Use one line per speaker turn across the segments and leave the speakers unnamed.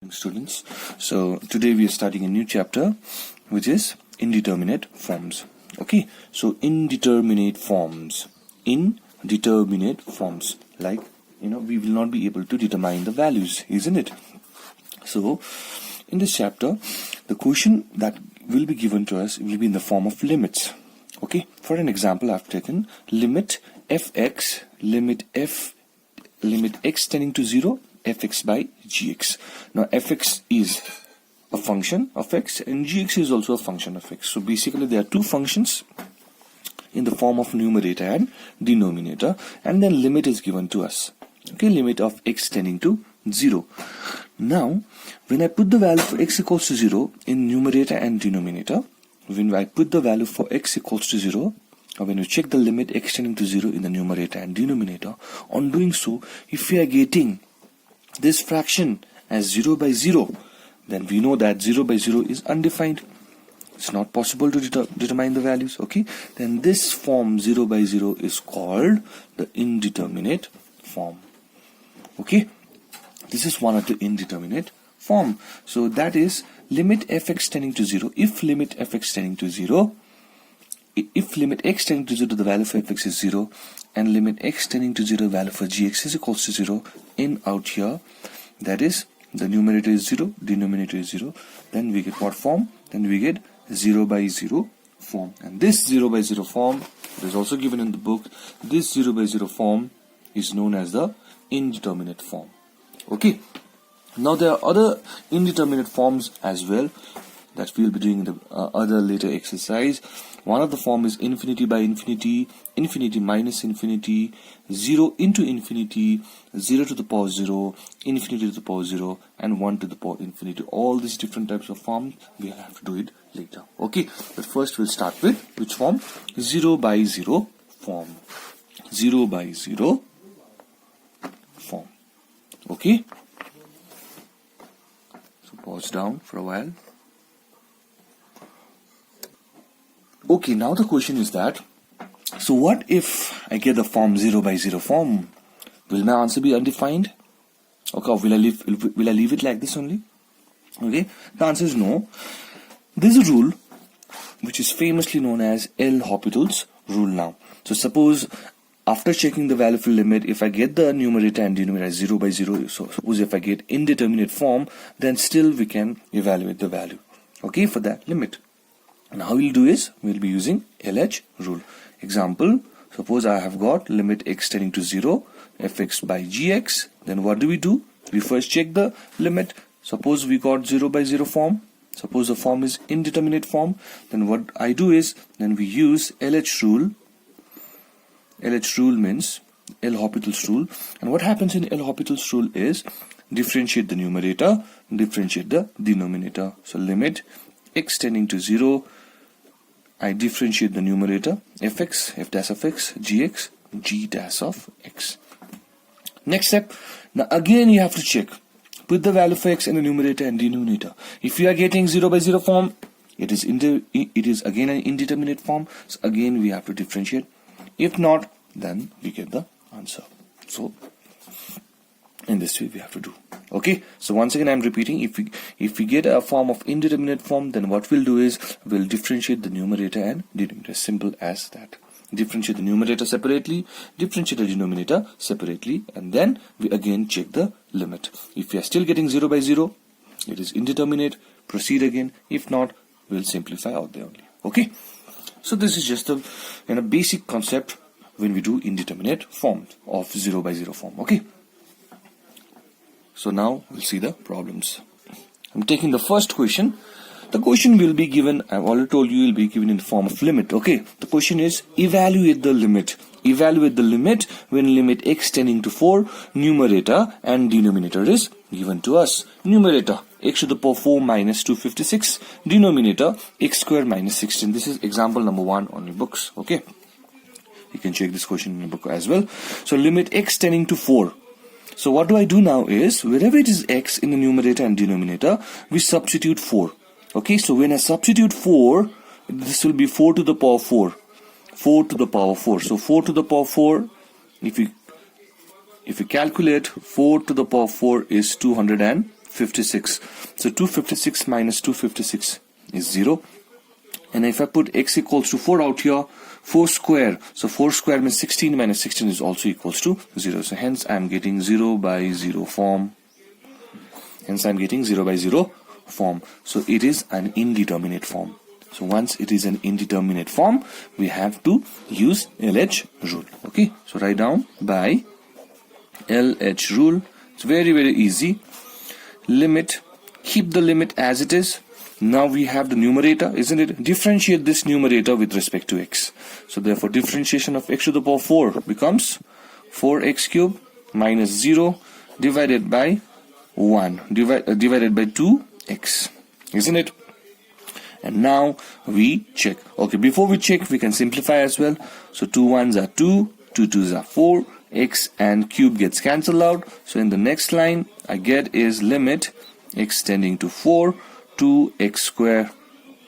Students, so today we are starting a new chapter which is indeterminate forms. Okay, so indeterminate forms, like we will not be able to determine the values, isn't it? So in this chapter the question that will be given to us will be in the form of limits. Okay, for an example I've taken limit fx, limit x tending to 0, fx by gx. Now fx is a function of x and gx is also a function of x. So basically there are two functions in the form of numerator and denominator, and then limit is given to us. Okay, limit of x tending to 0. Now when I put the value for x equals to 0 in numerator and denominator, when I put the value for x equals to 0, or when you check the limit x tending to 0 in the numerator and denominator, on doing so, if we are getting this fraction as 0 by 0, then we know that 0 by 0 is undefined. It's not possible to determine the values. Okay, then this form 0 by 0 is called the indeterminate form. Okay, this is one of the indeterminate form. So that is limit fx tending to 0. If limit fx tending to 0, if limit x tending to 0 the value for fx is 0 and limit x tending to 0 value for gx is equals to 0, in out here, that is the numerator is 0, denominator is 0, then we get what form? Then we get 0 by 0 form. And this 0 by 0 form, it is also given in the book, this 0 by 0 form is known as the indeterminate form. Okay, now there are other indeterminate forms as well that we will be doing in the other later exercise. One of the form is infinity by infinity, infinity minus infinity, 0 into infinity, 0 to the power 0, infinity to the power 0, and 1 to the power infinity. All these different types of forms, we'll have to do it later. Okay, but first we'll start with which form? 0 by 0 form. 0 by 0 form. Okay, so pause down for a while. Okay, now the question is that, so what if I get the form 0 by 0 form? Will my answer be undefined? Okay, or will I leave it like this only? Okay, the answer is no. There is a rule which is famously known as Hopital's rule now. So suppose after checking the value for limit, if I get the numerator and denominator as 0 by 0, so suppose if I get indeterminate form, then still we can evaluate the value, okay, for that limit. And how we'll do is, we'll be using LH rule. Example, suppose I have got limit x tending to 0, fx by gx, then what do? We first check the limit. Suppose we got 0 by 0 form, suppose the form is indeterminate form, then what I do is, then we use LH rule. LH rule means Hopital's rule, and what happens in Hopital's rule is, differentiate the numerator, differentiate the denominator. So limit x tending to 0, I differentiate the numerator, fx, f dash of x, gx, g dash of x. Next step, now again you have to check, put the value for x in the numerator and denominator. If you are getting 0 by 0 form, it is again an indeterminate form, so again we have to differentiate. If not, then we get the answer. So in this way we have to do. Okay, so once again I'm repeating, if we get a form of indeterminate form, then what we'll do is we'll differentiate the numerator and denominator. Simple as that. Differentiate the numerator separately, differentiate the denominator separately, and then we again check the limit. If we are still getting 0 by 0, it is indeterminate, proceed again. If not, we'll simplify out there only. Okay, so this is just a basic concept when we do indeterminate form of 0 by 0 form. Okay, so now we'll see the problems. I'm taking the first question. The question will be given, I've already told you, will be given in the form of limit. Okay, the question is evaluate the limit. Evaluate the limit when limit x tending to 4, numerator and denominator is given to us. Numerator x to the power 4 minus 256, denominator x square minus 16. This is example number 1 on your books. Okay, you can check this question in your book as well. So limit x tending to 4. So what do I do now is, wherever it is x in the numerator and denominator, we substitute 4. Okay, so when I substitute 4, this will be 4 to the power 4. 4 to the power 4. So 4 to the power 4, if you calculate, 4 to the power 4 is 256. 256. So 256 minus 256 is 0. And if I put x equals to 4 out here, 4 square. So 4 square means 16 minus 16 is also equals to 0. So hence I am getting 0 by 0 form. Hence I am getting 0 by 0 form. So it is an indeterminate form. So once it is an indeterminate form, we have to use LH rule. Okay. So write down by LH rule. It's very, very easy. Limit. Keep the limit as it is. Now we have the numerator, isn't it? Differentiate this numerator with respect to x. So therefore differentiation of x to the power 4 becomes 4x cube minus 0 divided by 1 divided by 2x, isn't it? And now we check. Okay, before we check, we can simplify as well. So 2 1s are 2, 2 2s are 4, x and cube gets cancelled out. So in the next line I get is limit x tending to 4 to x square.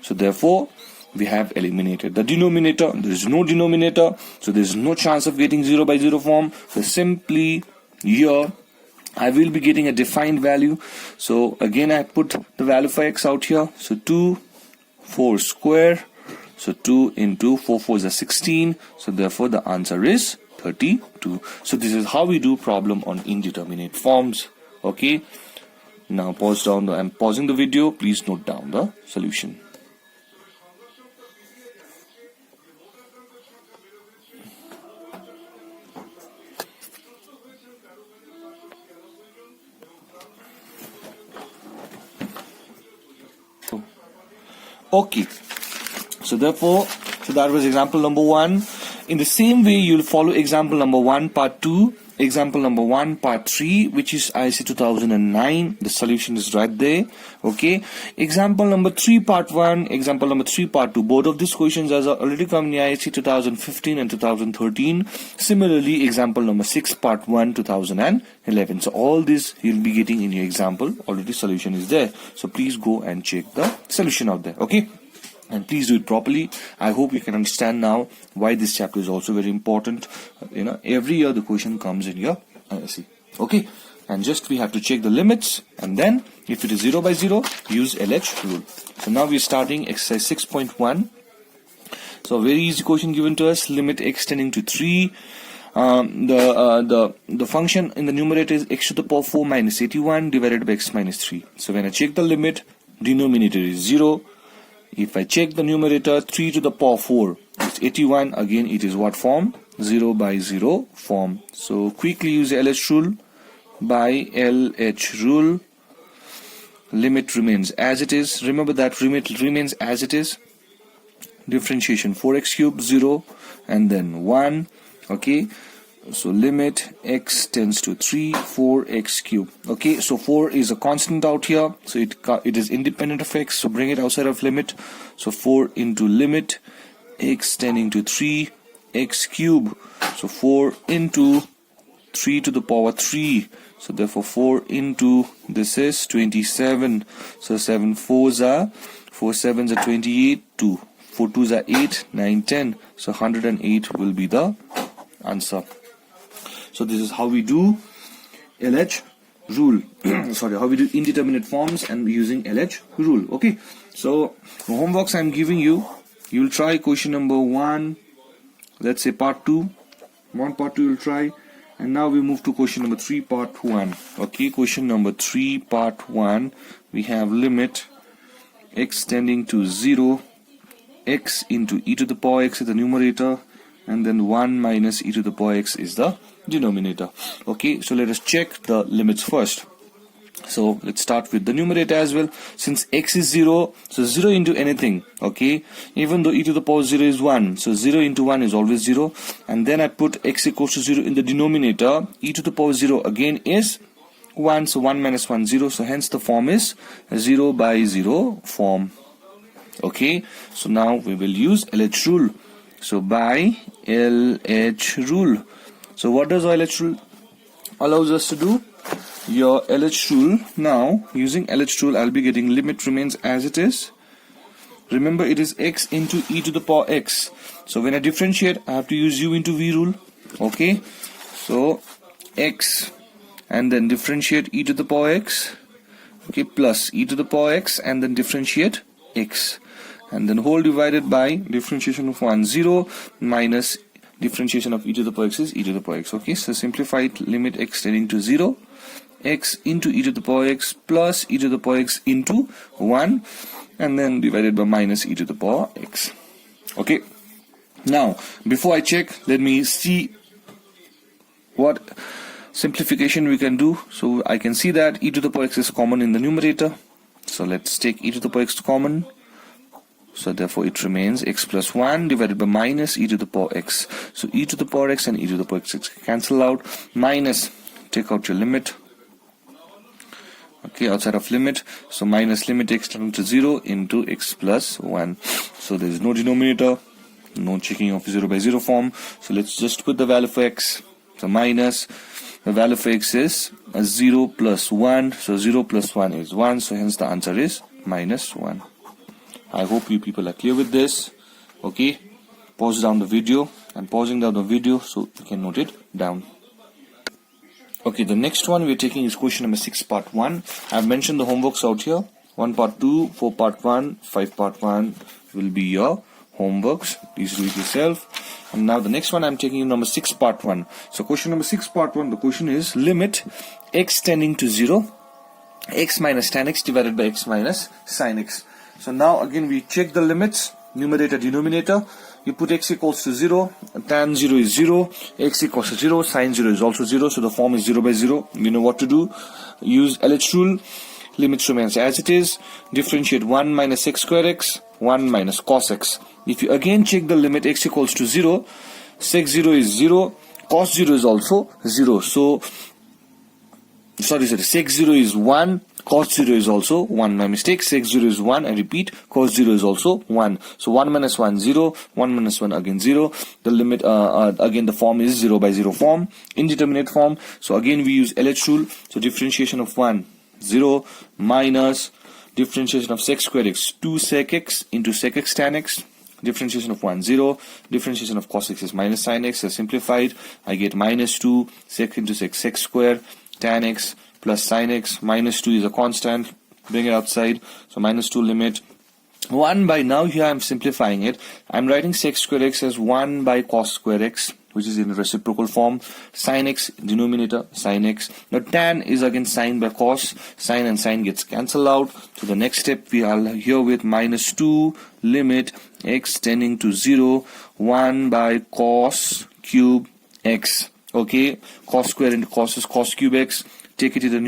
So therefore we have eliminated the denominator. There is no denominator, so there is no chance of getting 0 by 0 form. So simply here I will be getting a defined value. So again I put the value for x out here. So 2 4 square. So 2 into 4 4 is 16. So therefore the answer is 32. So this is how we do problem on indeterminate forms. Okay. Now pause down. I'm pausing the video. Please note down the solution. Okay. So therefore, that was example number 1. In the same way, you'll follow example number 1, part 2. Example number 1, part 3, which is IC 2009. The solution is right there. Okay. Example number 3, part 1. Example number 3, part 2. Both of these questions are already come in IC 2015 and 2013. Similarly, example number 6, part 1, 2011. So all this you'll be getting in your example. Already solution is there. So please go and check the solution out there. Okay. And please do it properly. I hope you can understand now why this chapter is also very important. Every year the question comes in your ISC. Okay. And just we have to check the limits. And then if it is 0 by 0, use LH rule. So now we're starting exercise 6.1. So a very easy question given to us. Limit x tending to 3. The function in the numerator is x to the power 4 minus 81 divided by x minus 3. So when I check the limit, denominator is 0. If I check the numerator, 3 to the power 4 is 81. Again, it is what form? 0 by 0 form. So quickly use LH rule. By LH rule, limit remains as it is. Remember that limit remains as it is. Differentiation 4x cube 0 and then 1. Okay. So limit x tends to 3, 4x cube. Okay, so 4 is a constant out here. So it is independent of x. So bring it outside of limit. So 4 into limit x tending to 3, x cube. So 4 into 3 to the power 3. So therefore 4 into this is 27. So 7 4s are 4 7s are 28. 2 4 2s are 8 9 10. So 108 will be the answer. So this is how we do LH rule. Sorry, how we do indeterminate forms and using LH rule. Okay. So the homeworks I'm giving you, you'll try question number 1. Let's say part 2. Part 2 you'll try. And now we move to question number 3, part 1. Okay, question number 3, part 1. We have limit x tending to 0, x into e to the power x is the numerator, and then 1 minus e to the power x is the denominator. Okay, so let us check the limits first. So let's start with the numerator as well. Since x is 0, so 0 into anything. Okay, even though e to the power 0 is 1, so 0 into 1 is always 0. And then I put x equals to 0 in the denominator. E to the power 0 again is 1, so 1 minus 1 0. So hence the form is 0 by 0 form. Okay, so now we will use LH rule. So by LH rule. So what does LH rule allows us to do? Your LH rule, now using LH rule I'll be getting limit remains as it is. Remember it is x into e to the power x. So when I differentiate I have to use u into v rule. Okay, so x and then differentiate e to the power x okay, plus e to the power x, and then differentiate x, and then whole divided by differentiation of 1 0 minus differentiation of e to the power x is e to the power x. Okay, so simplified limit x tending to 0, x into e to the power x plus e to the power x into 1, and then divided by minus e to the power x. Okay, now before I check, let me see what simplification we can do. So I can see that e to the power x is common in the numerator, so let's take e to the power x to common. So therefore it remains x plus 1 divided by minus e to the power x. So e to the power x and e to the power x cancel out, minus, take out your limit, okay, outside of limit, so minus limit x tending to 0 into x plus 1. So there is no denominator, no checking of 0 by 0 form, so let's just put the value for x. So minus, the value for x is 0 plus 1, so 0 plus 1 is 1, so hence the answer is minus 1. I hope you people are clear with this. Okay, pause down the video. I'm pausing down the video so you can note it down. Okay, the next one we're taking is question number 6 part 1. I've mentioned the homeworks out here. 1 part 2, 4 part 1, 5 part 1 will be your homeworks. Please do it yourself. And now the next one I'm taking number 6 part 1. So question number 6 part 1, the question is limit x tending to 0, x minus tan x divided by x minus sin x. So now again we check the limits, numerator, denominator. You put x equals to 0, tan 0 is 0, x equals to 0, sin 0 is also 0, so the form is 0 by 0. You know what to do. Use LH rule, limits remains as it is, differentiate 1 minus x square x, 1 minus cos x. If you again check the limit x equals to 0, sec 0 is 0, cos 0 is also 0. So, sorry, sec 0 is 1, cos 0 is also 1. My mistake, sec 0 is 1, I repeat, cos 0 is also 1. So 1 minus 1, 0, 1 minus 1 again 0. The limit, again the form is 0 by 0 form, indeterminate form. So again we use LH rule, so differentiation of 1, 0, minus differentiation of sec square x, 2 sec x into sec x tan x. Differentiation of 1, 0. Differentiation of cos x is minus sin x. So simplified, I get minus 2 sec into sec square tan x plus sin x. Minus 2 is a constant. Bring it outside. So minus 2 limit 1 by, now here I'm simplifying it. I'm writing sec square x as 1 by cos square x, which is in reciprocal form. Sin x, denominator, sin x. Now tan is again sin by cos. Sin and sin gets cancelled out. So the next step we are here with minus 2 limit x tending to 0, 1 by cos cube x. Okay, cos square into cos is cos cube x. Take it to the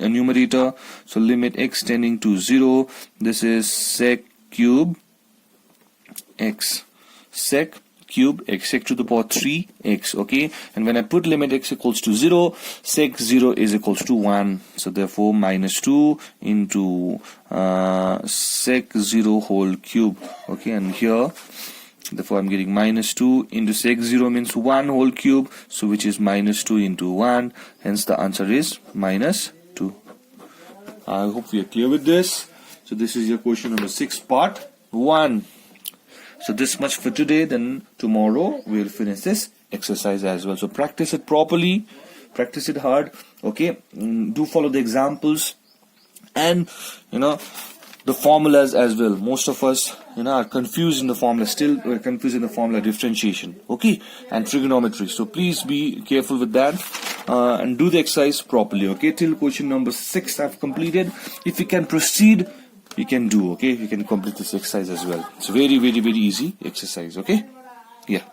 numerator. So limit x tending to 0. This is sec cube x. Sec cube x, sec to the power 3x. Okay, and when I put limit x equals to 0, sec 0 is equals to 1. So therefore minus 2 into sec 0 whole cube. Okay, and here therefore I'm getting minus 2 into sec 0 means 1 whole cube, so which is minus 2 into 1, hence the answer is minus 2. I hope we are clear with this. So this is your question number 6 part 1. So this much for today, then tomorrow we'll finish this exercise as well. So practice it properly, practice it hard, okay? Do follow the examples and the formulas as well. Most of us are confused in the formula, still we're confused in the formula differentiation, okay, and trigonometry. So please be careful with that and do the exercise properly, okay? Till question number 6 I've completed. If you can proceed, you can do, okay? You can complete this exercise as well. It's very, very, very easy exercise, okay? Yeah.